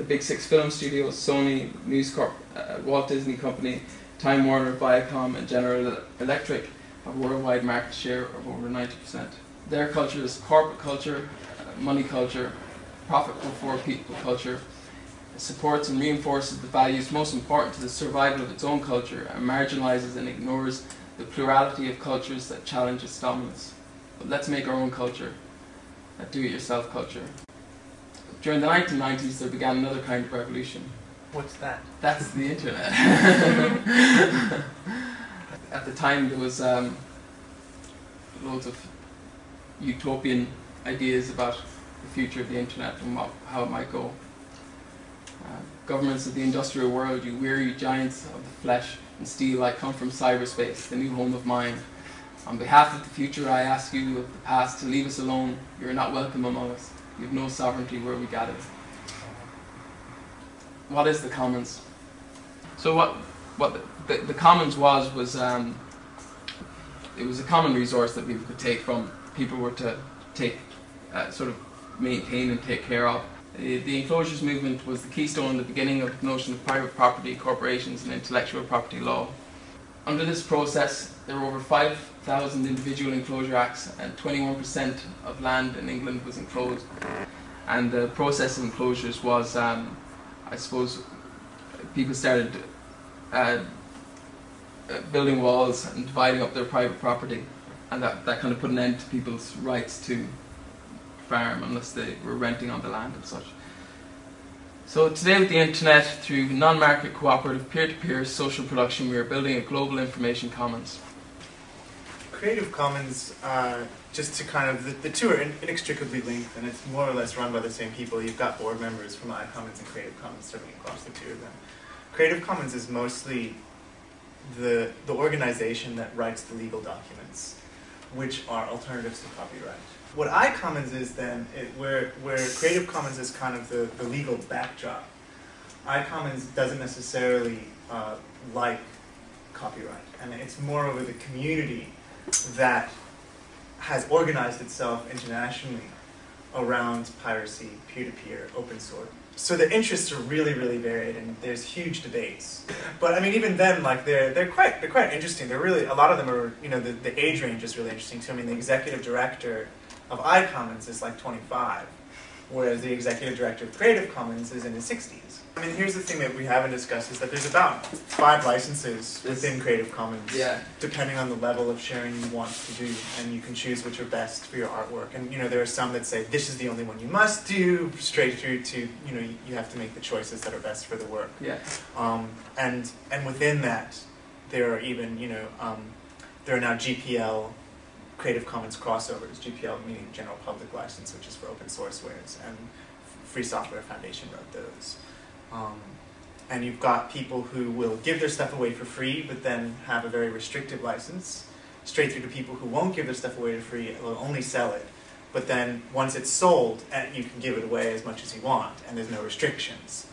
big six film studios, Sony, News Corp, Walt Disney Company, Time Warner, Viacom and General Electric have a worldwide market share of over 90%. Their culture is corporate culture, money culture, profit before people culture. It supports and reinforces the values most important to the survival of its own culture and marginalizes and ignores the plurality of cultures that challenge its dominance. But let's make our own culture, a do-it-yourself culture. During the 1990s, there began another kind of revolution. What's that? That's the internet. At the time, there was loads of utopian ideas about the future of the internet and how it might go. Governments of the industrial world, you weary giants of the flesh and steel, I come from cyberspace, the new home of mine. On behalf of the future, I ask you of the past to leave us alone. You are not welcome among us. You have no sovereignty where we gather. What is the commons? So what the commons was it was a common resource that people could take from, people were to take, sort of maintain and take care of. The enclosures movement was the keystone, the beginning of the notion of private property, corporations and intellectual property law. Under this process, there were over 5,000 individual enclosure acts and 21% of land in England was enclosed. And the process of enclosures was, I suppose, people started building walls and dividing up their private property, and that kind of put an end to people's rights to farm unless they were renting on the land and such. So today with the internet, through non-market cooperative peer-to-peer social production, we are building a global information commons. Creative Commons, just to kind of, the two are inextricably linked, and it's more or less run by the same people. You've got board members from iCommons and Creative Commons serving across the two of them. Creative Commons is mostly the organization that writes the legal documents, which are alternatives to copyright. What iCommons is then, where Creative Commons is kind of the legal backdrop, iCommons doesn't necessarily like copyright, and it's more over the community that has organized itself internationally around piracy, peer-to-peer, open source. So the interests are really, really varied, and there's huge debates. But I mean, even then, like they're quite interesting. They're really, a lot of them are, you know, the age range is really interesting too. I mean, the executive director of iCommons is like 25, whereas the executive director of Creative Commons is in his 60s. I mean, here's the thing that we haven't discussed is that there's about 5 licenses within Creative Commons, depending on the level of sharing you want to do, and you can choose which are best for your artwork. And you know, there are some that say this is the only one you must do, straight through to, you know, you have to make the choices that are best for the work. Yeah. And within that, there are even, you know, there are now GPL, Creative Commons crossovers. GPL meaning General Public License, which is for open source wares, and Free Software Foundation wrote those. And you've got people who will give their stuff away for free, but then have a very restrictive license, straight through to people who won't give their stuff away for free, will only sell it. But then once it's sold, you can give it away as much as you want, and there's no restrictions.